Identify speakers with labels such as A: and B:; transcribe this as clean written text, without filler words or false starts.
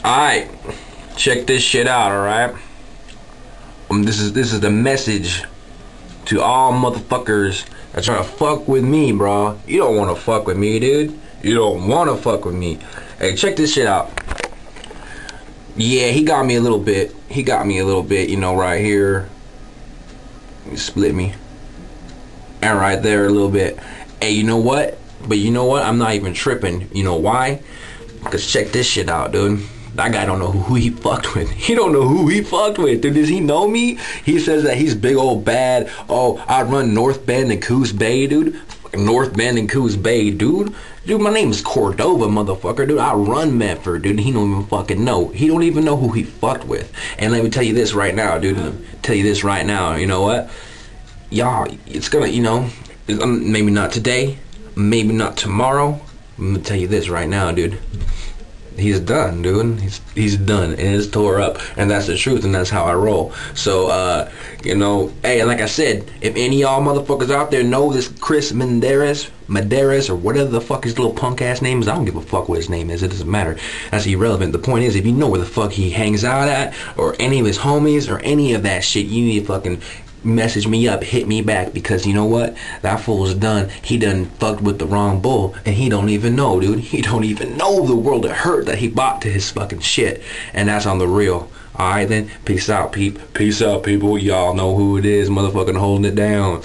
A: Alright, check this shit out, alright? This is the message to all motherfuckers that trying to fuck with me, bro. You don't wanna fuck with me, dude. You don't wanna fuck with me. Hey, check this shit out. Yeah, he got me a little bit. He got me a little bit, you know, right here. He split me. And right there a little bit. Hey, you know what? But you know what? I'm not even tripping. You know why? Because check this shit out, dude. That guy don't know who he fucked with. He don't know who he fucked with, dude. Does he know me? He says that he's big old bad. Oh, I run North Bend and Coos Bay, dude. North Bend and Coos Bay, dude. Dude, my name is Cordova, motherfucker, dude. I run Medford, dude. He don't even fucking know. He don't even know who he fucked with. And let me tell you this right now, dude. Tell you this right now. You know what? Y'all, it's gonna, you know, maybe not today, maybe not tomorrow. I'm gonna tell you this right now, dude. He's done, dude. He's done, and it's tore up, and that's the truth, and that's how I roll. So, you know, hey, like I said, if any of y'all motherfuckers out there know this Chris Medeiros, or whatever the fuck his little punk ass name is, I don't give a fuck what his name is. It doesn't matter. That's irrelevant. The point is, if you know where the fuck he hangs out at, or any of his homies, or any of that shit, you need to fucking message me up, hit me back, because you know what? That fool's done. He done fucked with the wrong bull, and he don't even know, dude. He don't even know the world of hurt that he bought to his fucking shit, and that's on the real. Alright then, peace out, peep. Peace out, people. Y'all know who it is, motherfucking holding it down.